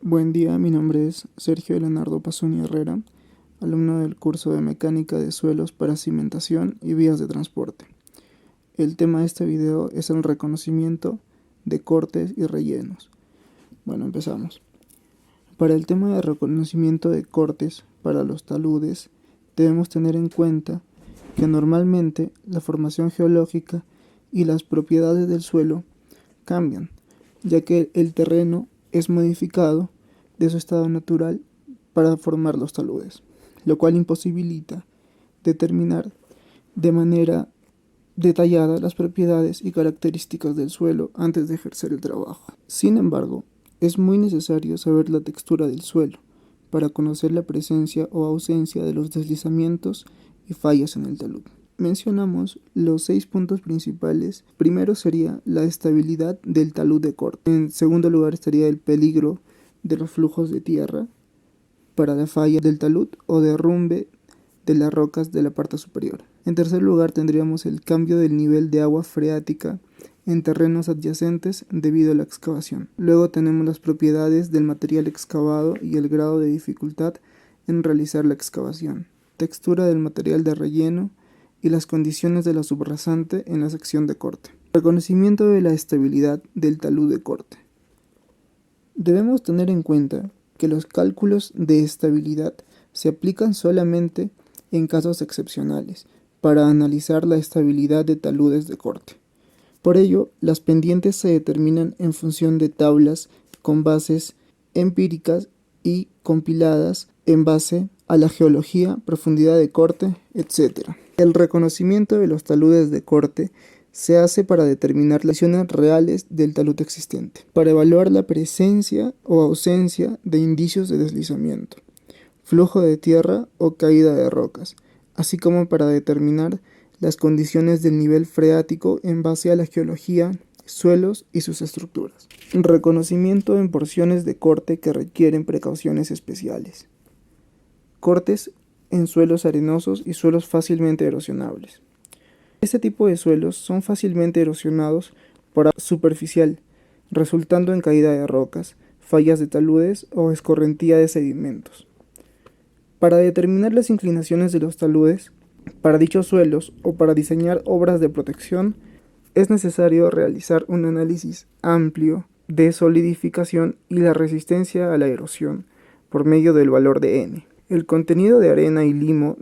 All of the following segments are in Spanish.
Buen día, mi nombre es Sergio Leonardo Pazuni Herrera, alumno del curso de Mecánica de Suelos para Cimentación y Vías de Transporte. El tema de este video es el reconocimiento de cortes y rellenos. Bueno, empezamos. Para el tema de reconocimiento de cortes para los taludes, debemos tener en cuenta que normalmente la formación geológica y las propiedades del suelo cambian, ya que el terreno es modificado de su estado natural para formar los taludes, lo cual imposibilita determinar de manera detallada las propiedades y características del suelo antes de ejercer el trabajo. Sin embargo, es muy necesario saber la textura del suelo para conocer la presencia o ausencia de los deslizamientos y fallas en el talud. Mencionamos los 6 puntos principales. Primero sería la estabilidad del talud de corte. En segundo lugar estaría el peligro de los flujos de tierra para la falla del talud o derrumbe de las rocas de la parte superior. En tercer lugar tendríamos el cambio del nivel de agua freática en terrenos adyacentes debido a la excavación. Luego tenemos las propiedades del material excavado y el grado de dificultad en realizar la excavación, textura del material de relleno y las condiciones de la subrasante en la sección de corte. Reconocimiento de la estabilidad del talud de corte. Debemos tener en cuenta que los cálculos de estabilidad se aplican solamente en casos excepcionales para analizar la estabilidad de taludes de corte. Por ello, las pendientes se determinan en función de tablas con bases empíricas y compiladas en base a la geología, profundidad de corte, etc. El reconocimiento de los taludes de corte se hace para determinar las lesiones reales del talud existente, para evaluar la presencia o ausencia de indicios de deslizamiento, flujo de tierra o caída de rocas, así como para determinar las condiciones del nivel freático en base a la geología, suelos y sus estructuras. Reconocimiento en porciones de corte que requieren precauciones especiales. Cortes en suelos arenosos y suelos fácilmente erosionables. Este tipo de suelos son fácilmente erosionados por agua superficial, resultando en caída de rocas, fallas de taludes o escorrentía de sedimentos. Para determinar las inclinaciones de los taludes, para dichos suelos o para diseñar obras de protección, es necesario realizar un análisis amplio de solidificación y la resistencia a la erosión por medio del valor de N, el contenido de arena y limo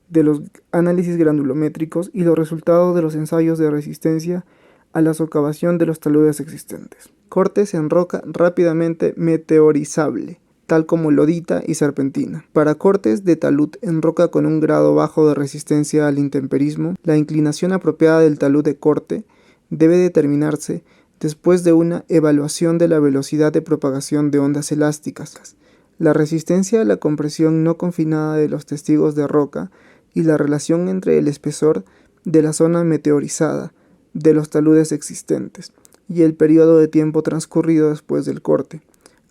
de los análisis granulométricos y los resultados de los ensayos de resistencia a la socavación de los taludes existentes. Cortes en roca rápidamente meteorizable, tal como lodita y serpentina. Para cortes de talud en roca con un grado bajo de resistencia al intemperismo, la inclinación apropiada del talud de corte debe determinarse después de una evaluación de la velocidad de propagación de ondas elásticas, la resistencia a la compresión no confinada de los testigos de roca y la relación entre el espesor de la zona meteorizada de los taludes existentes y el periodo de tiempo transcurrido después del corte,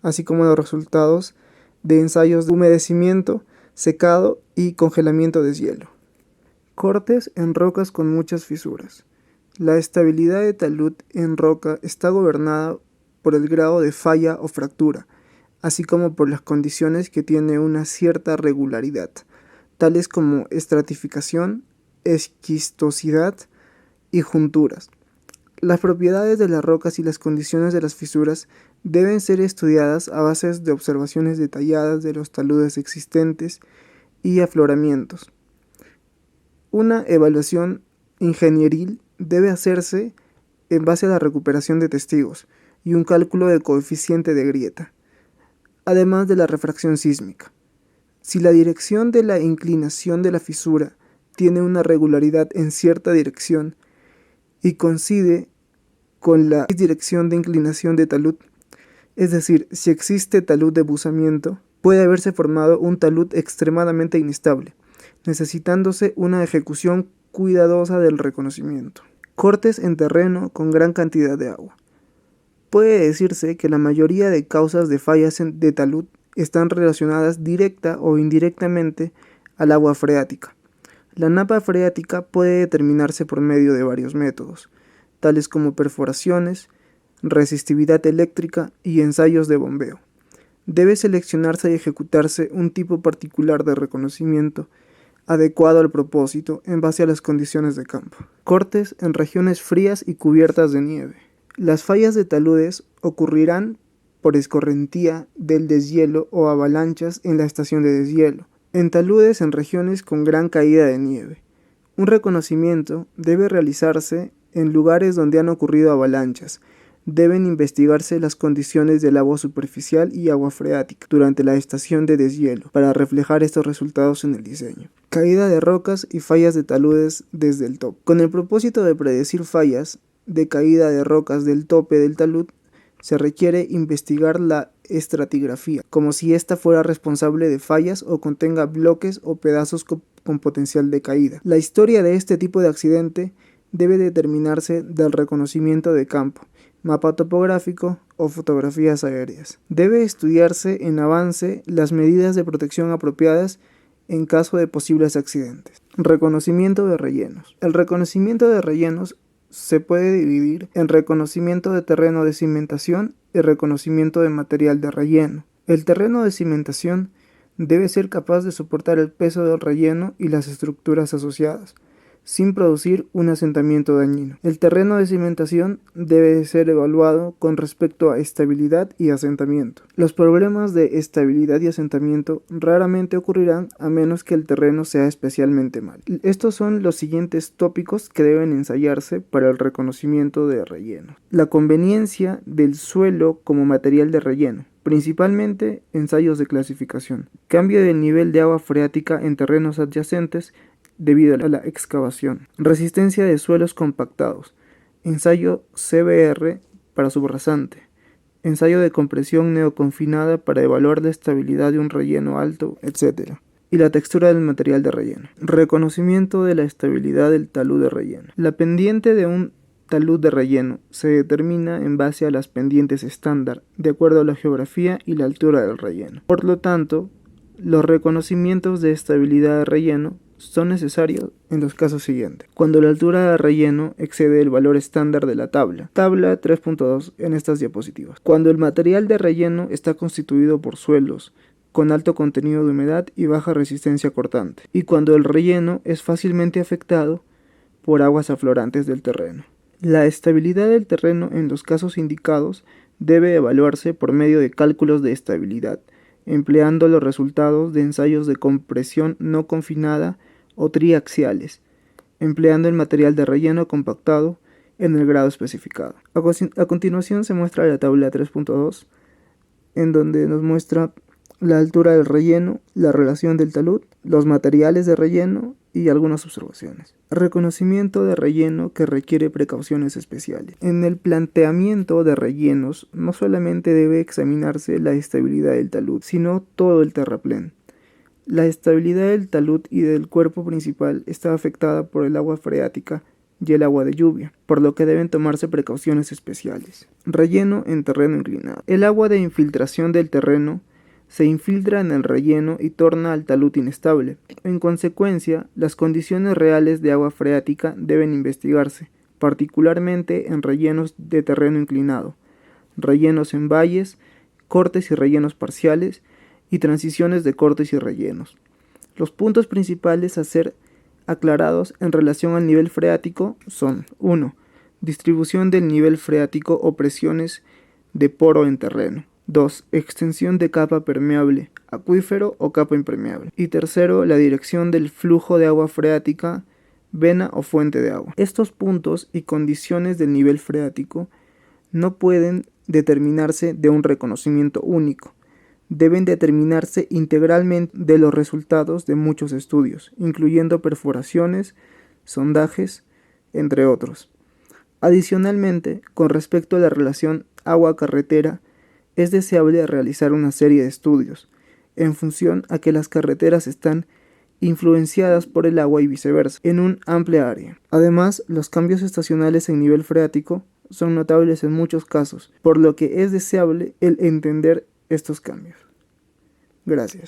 así como los resultados de ensayos de humedecimiento, secado y congelamiento de hielo. Cortes en rocas con muchas fisuras. La estabilidad de talud en roca está gobernada por el grado de falla o fractura, así como por las condiciones que tiene una cierta regularidad, tales como estratificación, esquistosidad y junturas. Las propiedades de las rocas y las condiciones de las fisuras deben ser estudiadas a base de observaciones detalladas de los taludes existentes y afloramientos. Una evaluación ingenieril debe hacerse en base a la recuperación de testigos y un cálculo del coeficiente de grieta, además de la refracción sísmica. Si la dirección de la inclinación de la fisura tiene una regularidad en cierta dirección y coincide con la dirección de inclinación de talud, es decir, si existe talud de buzamiento, puede haberse formado un talud extremadamente inestable, necesitándose una ejecución cuidadosa del reconocimiento. Cortes en terreno con gran cantidad de agua. Puede decirse que la mayoría de causas de fallas de talud están relacionadas directa o indirectamente al agua freática. La napa freática puede determinarse por medio de varios métodos, tales como perforaciones, resistividad eléctrica y ensayos de bombeo. Debe seleccionarse y ejecutarse un tipo particular de reconocimiento adecuado al propósito en base a las condiciones de campo. Cortes en regiones frías y cubiertas de nieve. Las fallas de taludes ocurrirán por escorrentía del deshielo o avalanchas en la estación de deshielo, en taludes en regiones con gran caída de nieve. Un reconocimiento debe realizarse en lugares donde han ocurrido avalanchas. Deben investigarse las condiciones del agua superficial y agua freática durante la estación de deshielo para reflejar estos resultados en el diseño. Caída de rocas y fallas de taludes desde el tope. Con el propósito de predecir fallas de caída de rocas del tope del talud, se requiere investigar la estratigrafía, como si ésta fuera responsable de fallas o contenga bloques o pedazos con potencial de caída. La historia de este tipo de accidente debe determinarse del reconocimiento de campo, mapa topográfico o fotografías aéreas. Debe estudiarse en avance las medidas de protección apropiadas en caso de posibles accidentes. Reconocimiento de rellenos. El reconocimiento de rellenos se puede dividir en reconocimiento de terreno de cimentación y reconocimiento de material de relleno. El terreno de cimentación debe ser capaz de soportar el peso del relleno y las estructuras asociadas, sin producir un asentamiento dañino. El terreno de cimentación debe ser evaluado con respecto a estabilidad y asentamiento. Los problemas de estabilidad y asentamiento raramente ocurrirán a menos que el terreno sea especialmente malo. Estos son los siguientes tópicos que deben ensayarse para el reconocimiento de relleno. La conveniencia del suelo como material de relleno. Principalmente ensayos de clasificación. Cambio del nivel de agua freática en terrenos adyacentes debido a la excavación. Resistencia de suelos compactados. Ensayo CBR para subrasante. Ensayo de compresión neoconfinada para evaluar la estabilidad de un relleno alto, etc. Y la textura del material de relleno. Reconocimiento de la estabilidad del talud de relleno. La pendiente de un talud de relleno se determina en base a las pendientes estándar, de acuerdo a la geografía y la altura del relleno. Por lo tanto, los reconocimientos de estabilidad de relleno son necesarios en los casos siguientes. Cuando la altura de relleno excede el valor estándar de la tabla 3.2 en estas diapositivas. Cuando el material de relleno está constituido por suelos con alto contenido de humedad y baja resistencia cortante. Y cuando el relleno es fácilmente afectado por aguas aflorantes del terreno. La estabilidad del terreno en los casos indicados debe evaluarse por medio de cálculos de estabilidad, empleando los resultados de ensayos de compresión no confinada o triaxiales, empleando el material de relleno compactado en el grado especificado. A continuación se muestra la tabla 3.2, en donde nos muestra la altura del relleno, la relación del talud, los materiales de relleno y algunas observaciones. Reconocimiento de relleno que requiere precauciones especiales. En el planteamiento de rellenos no solamente debe examinarse la estabilidad del talud, sino todo el terraplén. La estabilidad del talud y del cuerpo principal está afectada por el agua freática y el agua de lluvia, por lo que deben tomarse precauciones especiales. Relleno en terreno inclinado. El agua de infiltración del terreno se infiltra en el relleno y torna al talud inestable. En consecuencia, las condiciones reales de agua freática deben investigarse, particularmente en rellenos de terreno inclinado, rellenos en valles, cortes y rellenos parciales, y transiciones de cortes y rellenos. Los puntos principales a ser aclarados en relación al nivel freático son: 1. Distribución del nivel freático o presiones de poro en terreno. 2. Extensión de capa permeable, acuífero o capa impermeable. Y tercero, la dirección del flujo de agua freática, vena o fuente de agua. Estos puntos y condiciones del nivel freático no pueden determinarse de un reconocimiento único. Deben determinarse integralmente de los resultados de muchos estudios, incluyendo perforaciones, sondajes, entre otros. Adicionalmente, con respecto a la relación agua-carretera, es deseable realizar una serie de estudios, en función a que las carreteras están influenciadas por el agua y viceversa, en un amplia área. Además, los cambios estacionales en nivel freático son notables en muchos casos, por lo que es deseable el entender estos cambios. Gracias.